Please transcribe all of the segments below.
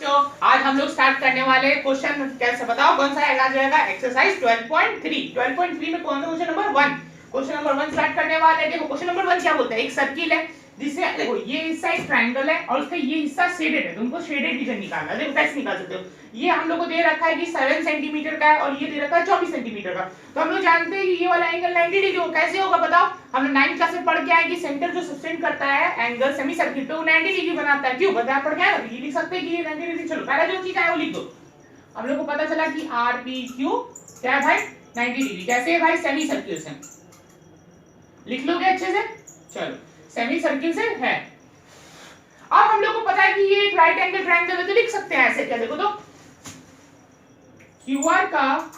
बच्चों, आज हम लोग स्टार्ट करने वाले क्वेश्चन कैसे बताओ कौन सा आ जाएगा एक्सरसाइज 12.3 12.3 में कौन सा question number 1 question number 1 start करने वाले हैं। देखो क्वेश्चन नंबर 1 क्या बोलता है, एक सर्किल है जिसे देखो ये हिस्सा एक ट्रायंगल है और उसका ये हिस्सा शेडेड है, तुमको शेडेड रीजन निकालना है। देखो कैसे निकाल सकते हो, ये हम लोग को दे रखा है कि 7 सेंटीमीटर का है और ये दे रखा है 24 सेंटीमीटर का। तो हम लोग जानते हैं कि ये वाला एंगल 90 डिग्री हो, कैसे होगा बताओ। हम लोग 9 क्लास में पढ़ के आए कि सेंटर जो सब्टेंड करता है एंगल सेमी सर्किल पे वो 90 डिग्री बनाता है। क्यों बता पढ़ गया, ये लिख सकते हैं कि ये 90 डिग्री। चलो पहला जो चीज है वो लिख दो। हम लोग को पता चला कि आर पी क्यू क्या है भाई 90 डिग्री। कैसे है भाई, सेमी सर्किल से। लिख लोगे अच्छे से, चलो सेमी सर्किल से है। अब हम लोग को पता है कि ये एक राइट एंगल ट्रायंगल है, तो लिख सकते हैं ऐसे क्या, देखो तो क्यू आर का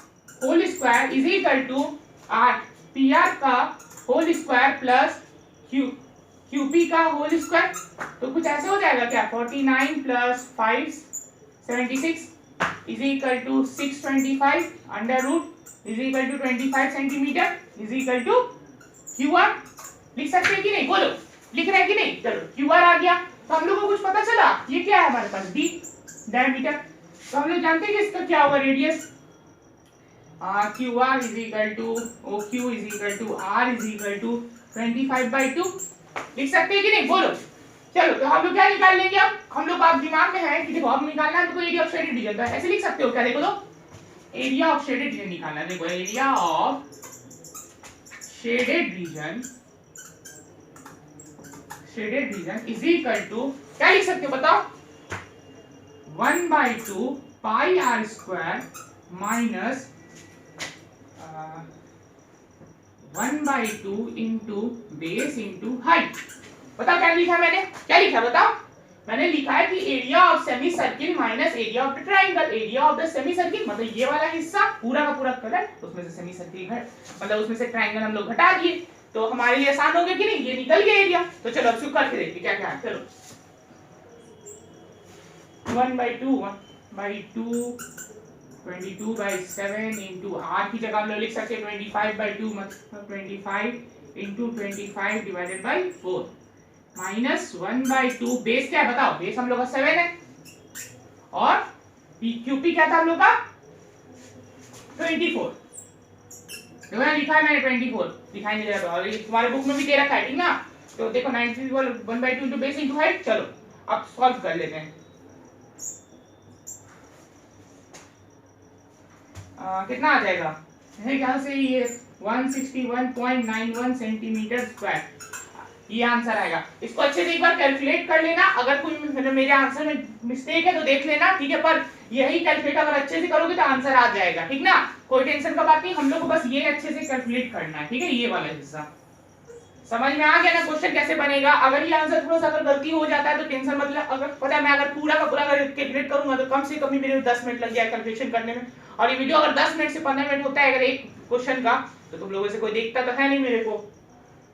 whole square is equal to R P R का होल स्क्वायर प्लस क्यूपी का होल स्क्वायर। तो कुछ ऐसे हो जाएगा क्या, 49 plus 5 76 is equal to 625 under root is equal to 25 centimetre is equal to Q R. लिख सकते हैं कि नहीं, बोलो लिख रहे हैं कि नहीं। चलो क्यू आर आ गया, तो हम लोग को कुछ पता चला ये क्या है हमारे पास डी डायमीटर। तो हम लोग जानते हैं कि इसका क्या होगा radius, Q R is equal to O Q is equal to R is equal to 25/2। लिख सकते हैं कि नहीं, बोलो। चलो तो हम लोग क्या निकाल लेंगे, अब हम लोग आप दिमाग में है कि देखो अब निकालना है तो एरिया ऑफ शेडेड रीजन, तो ऐसे लिख सकते हो क्या, देखो तो एरिया ऑफ शेडेड रीजन निकालना है। देखो area of shaded region is equal to क्या लिख सकते हो बताओ, 1/2 pi r square minus 1/2 into base into height. बताओ क्या लिखा है मैंने, क्या लिखा बताओ। मैंने लिखा है कि area of semi circle minus area of the triangle. Area of the semi circle मतलब ये वाला हिस्सा पूरा का पूरा कलर, उसमें से सेमी सर्किल है मतलब उसमें से ट्रायंगल हम लोग घटा दिए, तो हमारे लिए आसान हो गया कि नहीं, ये निकल गया एरिया। तो चलो अब करके देखिए क्या क्या है। चलो 1/2 22/7 इंटू आर की जगह हम लोग लिख सकते हैं 25/2 मतलब 25 into 25 divided by 4 minus 1/2 base क्या है बताओ, बेस हम लोग का 7 है और क्यूपी क्या था हम लोग का 24। देखो ना लिखा है मैंने 24, दिखाई नहीं दे रहा, और ये तुम्हारे बुक में भी दे रखा है ठीक ना। तो देखो 90 1/2 इंटू बेस इंटू हाइट। चलो अब सॉल्व कर लेते हैं। कितना आ जाएगा, मेरे ख्याल से ये 161.91 सेंटीमीटर स्क्वायर ये आंसर आएगा। इसको अच्छे से एक बार कैलकुलेट कर लेना, अगर कोई मेरे आंसर में मिस्टेक है तो देख लेना ठीक है, पर यही कैलकुलेट अगर अच्छे से करोगे तो आंसर आ जाएगा ठीक ना, कोई टेंशन का बात नहीं। हम लोग को बस ये अच्छे से कैलकुलेट करना है ठीक है, ये वाला हिस्सा समझ में आ गया ना क्वेश्चन कैसे बनेगा। अगर ये आंसर थोड़ा सा अगर गलती हो जाता है तो टेंशन मतलब, अगर पता है मैं अगर पूरा का पूरा अगर कैलकुलेट करूंगा तो कम से कम ही मेरे 10 मिनट लग जाए कैलकुलेशन करने में, और ये वीडियो अगर 10 मिनट से 15 मिनट होता है अगर एक क्वेश्चन का, तो तुम लोगों से कोई देखता तो है नहीं मेरे को।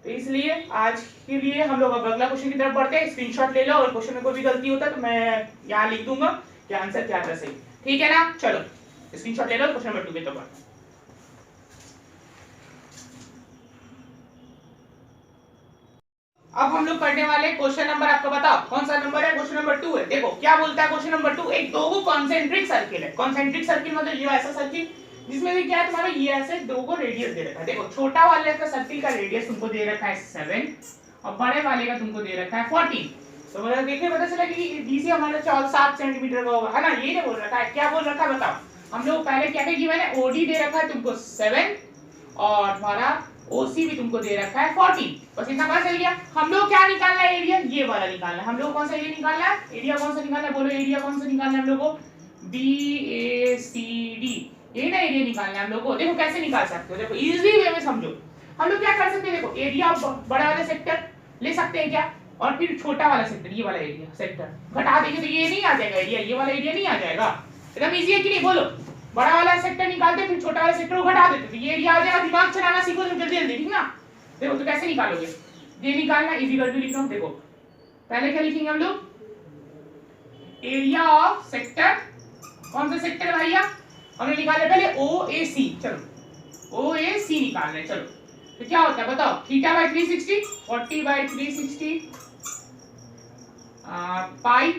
तो इसलिए आज के लिए हम लोग अब अगला क्वेश्चन की तरफ बढ़ते हैं। स्क्रीनशॉट ले लो, और क्वेश्चन में कोई भी गलती होता है तो मैं यहाँ लिख दूंगा कि आंसर क्या था सही, ठीक है ना। चलो स्क्रीनशॉट ले लो क्वेश्चन नंबर 2 के तो। अब हम लोग पढ़ने वाले क्वेश्चन नंबर, आपको बताओ कौन सा नंबर है, क्वेश्चन नंबर 2 है। देखो क्या बोलता है क्वेश्चन नंबर 2, एक दो कॉन्सेंट्रिक सर्किल है। कॉन्सेंट्रिक सर्किल मतलब ये ऐसा सर्किल जिसमें भी क्या है तुम्हारा ये ऐसे दो को रेडियस दे रखा है। देखो छोटा वाले का सर्किल का रेडियस तुमको दे रखा है 7 और बड़े वाले का तुमको दे रखा है 14। तो मतलब देखिए पता चला कि बीसी हमारा 7 सेंटीमीटर का होगा है ना, ये बोल रखा है। क्या बोल रखा है बताओ, हम लोग पहले क्या है कि मैंने ओडी दे रखा है तुमको 7 और तुम्हारा ओसी भी तुमको दे रखा है 14। बस इतना पता चल गया। हम लोग क्या निकालना है, एरिया ये वाला निकालना है। हम लोग कौन सा एरिया निकालना है, एरिया कौन सा निकालना है, बोलो एरिया कौन सा निकालना है हम लोग को, BACD ये ना एरिया निकालना है हम लोग को। देखो कैसे निकाल सकते हो, देखो इजी वे में समझो। हम लोग क्या कर सकते हैं, देखो एरिया बड़ा वाला सेक्टर ले सकते हैं क्या, और फिर छोटा वाला सेक्टर ये वाला एरिया सेक्टर घटा देंगे तो ये नहीं आ जाएगा एरिया, ये वाला एरिया नहीं आ जाएगा। एकदम इजी है कि नहीं, बोलो। बड़ा वाला सेक्टर निकालते फिर छोटा वाला सेक्टर को घटा देते तो ये एरिया आ जाएगा। दिमाग चलाना सीखो तुम जल्दी जल्दी ठीक ना। देखो तो कैसे निकालोगे, ये निकालना इज इक्वल टू लिख लो। देखो पहले क्या लिखेंगे हम लोग, एरिया ऑफ सेक्टर, कौन सा सेक्टर है भैया, हमने निकाला पहले OAC। चलो OAC निकालना है। चलो तो क्या होता है बताओ, θ/360 40/360 पाई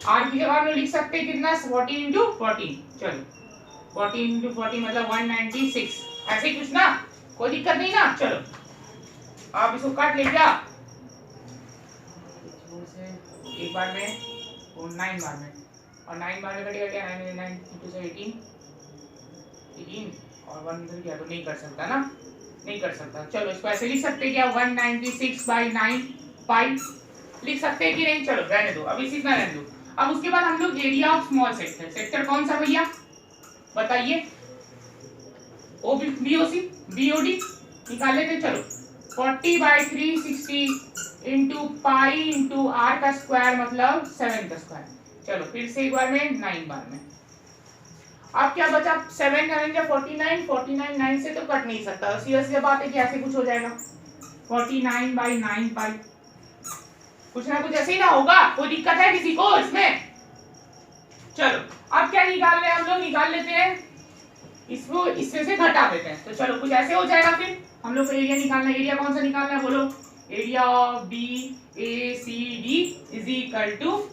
आर की जगह हम लोग लिख सकते हैं कितना 14 इंटू 14। चलो 14 इंटू 40 मतलब 196, ऐसे ही कुछ ना, कोई दिक्कत नहीं ना। चलो आप इसको काट ले क्या एक बार में और 9 बार में, और 9 बार में कटेगा क्या, 9 9 इंटू से 18 और 1 इधर क्या, तो नहीं कर सकता ना, नहीं कर सकता। चलो इसको ऐसे लिख सकते हैं क्या 196/9 पाई लिख सकते हैं कि नहीं। चलो रहने दो, अभी सीखना रहने दो। अब उसके बाद हम लोग area of small sector, sector कौन सा भैया बताइए, बीओसी बीओडी निकाल लेते। चलो 40/360 इंटू पाई इंटू आर का स्क्वायर मतलब 7 का स्क्वायर। चलो फिर से एक बार में 9 बार में। अब क्या बचा 7 9 या 49, 49 9 से तो कट नहीं सकता, सीधी बात है कि ऐसे कुछ हो जाएगा 49/9 पाई, कुछ ना कुछ ऐसे ही ना होगा, कोई दिक्कत है किसी को इसमें। चलो अब क्या निकाल रहे हैं हम लोग, निकाल लेते हैं इसको, इसमें से घटा देते हैं। तो चलो कुछ ऐसे हो जाएगा, फिर हम लोग को एरिया निकालना है। एरिया कौन सा निकालना है बोलो, area of B A C D is equal to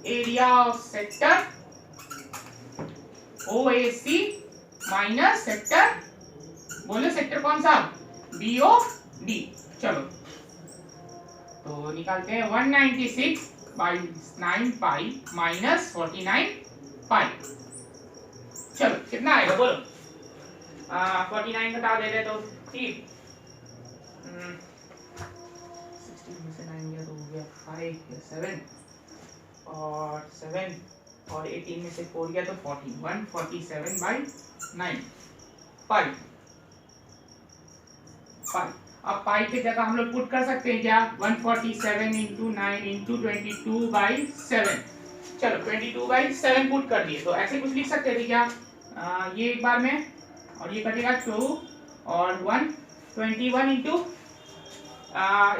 area of sector O A C minus sector, बोलो सेक्टर कौन सा, बी ओ डी। चलो तो निकालते हैं 196/9 पाई माइनस 49 पाई। चलो कितना आएगा बोलो, 49 घटा दे रहे तो 3, 16 में से 9 गया तो हो गया 5 या 7 और 7 और 18 में से 4 गया तो 40, 147/9 पाई। अब पाई की जगह हम लोग पुट कर सकते हैं क्या 147 इंटू 9 इंटू 22/7। चलो 22/7 पुट कर दिए, तो ऐसे कुछ लिख सकते थे क्या, ये एक बार में और ये कटेगा 2 और 1 21 इंटू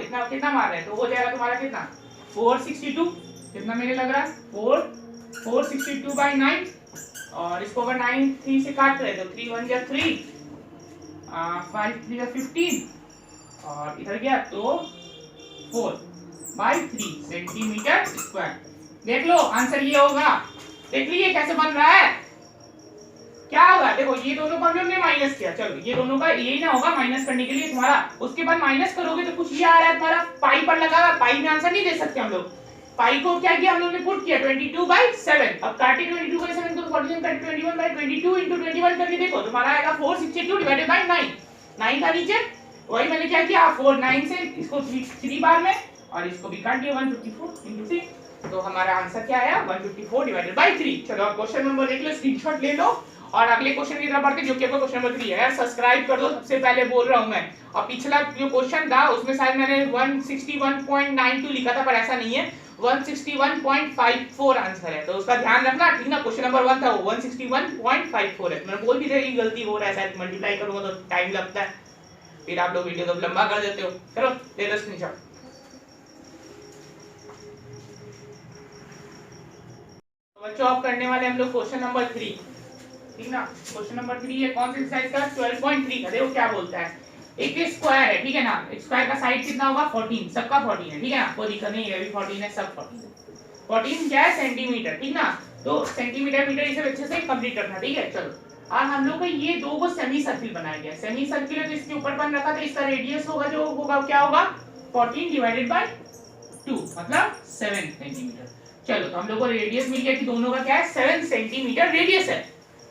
इतना कितना मार रहे हैं, तो हो जाएगा तुम्हारा कितना 462, कितना मेरे लग रहा है 462/9, और इसको अगर 9 3 से काट रहे तो 3 1 या 3 5 3 या 15 और इधर गया तो 4/3 सेंटीमीटर स्क्वायर। देख लो आंसर ये होगा, देख लीजिए कैसे बन रहा है, क्या होगा देखो ये दोनों को हम लोग ने माइनस किया, चलो ये दोनों का यही ना होगा माइनस करने के लिए तुम्हारा, उसके बाद माइनस करोगे तो कुछ ये आ रहा है तुम्हारा पाई पर लगा हुआ, पाई में आंसर नहीं दे सकते हम लोग, पाई को क्या किया हम लोग ने पुट किया 22/7। अब काटे 22/7 को 47 काटे 21/22 into 21 करके देखो तुम्हारा आएगा 462/9, 9 का नीचे वही मैंने क्या किया 4 9 से इसको 3 बार में और इसको भी काट दिया 154 into 3, तो हमारा आंसर क्या आया 154/3। चलो अब क्वेश्चन नंबर देख लो, स्क्रीनशॉट ले लो और अगले क्वेश्चन की तरफ बढ़ते जो कि आपका क्वेश्चन नंबर 3 है। यार सब्सक्राइब कर दो, सबसे पहले बोल रहा हूं मैं। और पिछला जो क्वेश्चन था उसमें शायद मैंने 161.92 लिखा था, पर ऐसा नहीं है 161.54 आंसर है, तो उसका ध्यान रखना ठीक ना। क्वेश्चन नंबर 1 था वो 161.54 है, मैंने बोल भी रही गलती हो रहा है, शायद मल्टीप्लाई करूंगा तो टाइम लगता है, फिर आप लोग वीडियो तो लंबा कर देते हो। चलो ले लो स्क्रीनशॉट। बच्चों अब करने वाले हम लोग क्वेश्चन नंबर 3, ठीक ना। क्वेश्चन नंबर 3 है कौन सी एक्सरसाइज का 12.3 का, देखो क्या बोलता है, एक स्क्वायर है ठीक है ना, स्क्वायर का साइड कितना होगा 14, सबका 14 है ठीक है ना, कोई दिक्कत नहीं है, अभी 14 है सब 14 है, 14 क्या है सेंटीमीटर ठीक ना, तो सेंटीमीटर मीटर इसे अच्छे से कंप्लीट रखना ठीक है। चलो और हम लोग को ये दो को सेमी सर्किल बनाया गया, सेमी सर्किल है तो इसके ऊपर बन रखा था, इसका रेडियस होगा जो होगा क्या होगा 14/2 मतलब 7 सेंटीमीटर। चलो तो हम लोग को रेडियस मिल गया कि दोनों का क्या है 7 सेंटीमीटर रेडियस है।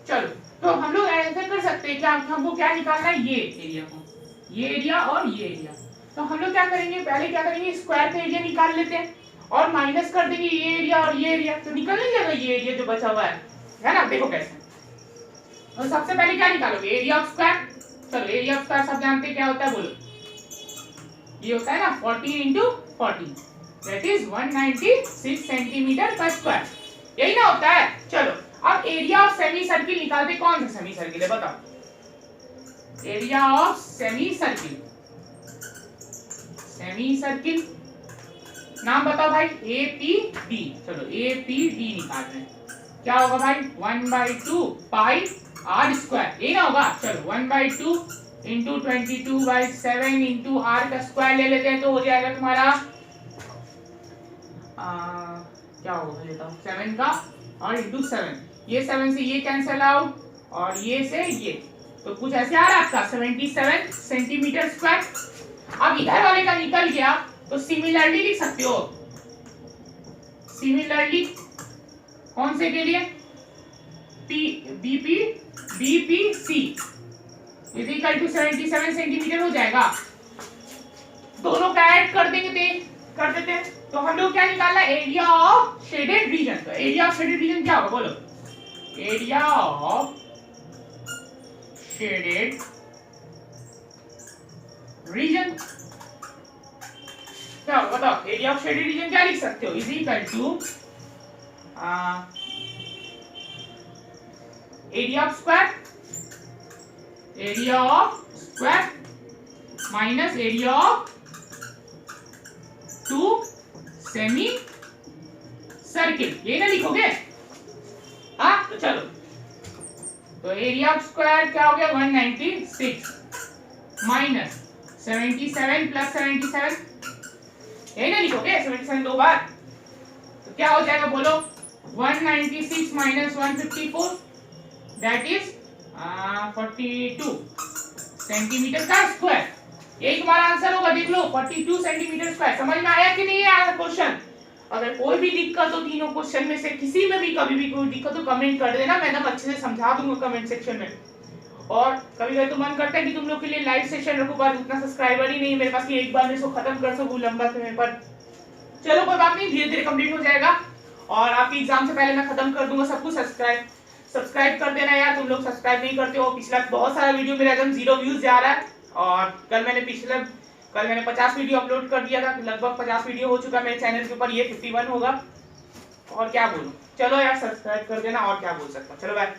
चलो तो हम लोग ऐसा कर सकते हैं क्या, हमको क्या निकालना है ये एरिया को, ये एरिया और ये एरिया, तो हम लोग क्या करेंगे पहले क्या करेंगे स्क्वायर का एरिया निकाल लेते हैं और माइनस कर देंगे ये एरिया और ये एरिया, तो निकल नहीं जाएगा ये एरिया जो बचा हुआ है ना। देखो कैसे, तो सबसे पहले क्या निकालोगे एरिया ऑफ स्क्वायर। चलो एरिया ऑफ स्क्वायर सब जानते हैं क्या होता है बोलो, ये होता है ना 14 into 14 दैट इज 196 सेंटीमीटर पर स्क्वायर, यही ना होता है। चलो अब एरिया ऑफ सेमी सर्किल निकालते, कौन सा सेमी सर्किल है बताओ, area of semi circle, semi circle नाम बताओ भाई APD। चलो APD निकाल रहे हैं, क्या होगा भाई 1/2 पाई r स्क्वायर, यही ना होगा। चलो 1/2 इंटू 22/7 इंटू r का स्क्वायर ले लेते हैं, तो हो जाएगा तुम्हारा क्या होगा ये बताओ, 7 का और इंटू 7, ये 7 से ये कैंसल आउट और ये से ये, तो कुछ ऐसे आ रहा है आपका 77 सेंटीमीटर स्क्वायर। अब इधर वाले का निकल गया तो सिमिलरली लिख सकते हो, सिमिलरली कौन से के लिए, BPC is equal to 77 centimetre हो जाएगा। दोनों का ऐड कर देंगे कर देते हैं, तो हम लोग क्या निकालना है, एरिया ऑफ शेडेड रीजन। तो एरिया ऑफ शेडेड रीजन क्या होगा बोलो, एरिया ऑफ शेडेड रीजन क्या होगा बताओ, एरिया ऑफ शेडेड रीजन क्या लिख सकते हो, is equal to area of square minus area of 2 semi circle, ये ना लिखोगे। हाँ तो चलो, तो एरिया ऑफ स्क्वायर क्या हो गया 196 माइनस 77 प्लस 77, ये ना लिखोगे 77 दो बार, तो क्या हो जाएगा बोलो 196 माइनस 154 दैट इज 42 सेंटीमीटर का स्क्वायर। यही तुम्हारा आंसर होगा, देख लो 42 सेंटीमीटर स्क्वायर। समझ में आया कि नहीं आया क्वेश्चन? अगर कोई भी दिक्कत हो तीनों क्वेश्चन में से किसी में भी कभी भी कोई दिक्कत हो कमेंट कर देना, मैं एकदम अच्छे से समझा दूंगा कमेंट सेक्शन में। और कभी कभी तो मन करता है कि तुम लोग के लिए लाइव सेशन रखूं, पर उतना सब्सक्राइबर ही नहीं मेरे पास कि एक बार में इसको खत्म कर सकूं लंबा समय पर। चलो कोई बात नहीं, धीरे धीरे कंप्लीट हो जाएगा और आपकी एग्जाम से पहले मैं खत्म कर दूंगा सब कुछ। सब्सक्राइब कर देना यार, तुम लोग सब्सक्राइब नहीं करते हो। पिछला बहुत सारा वीडियो मेरा एकदम 0 व्यूज जा रहा है, और कल मैंने 50 वीडियो अपलोड कर दिया था, लगभग 50 वीडियो हो चुका मेरे चैनल के ऊपर, ये 51 होगा। और क्या बोलूं, चलो यार सब्सक्राइब कर देना, और क्या बोल सकता हूं। चलो बाय।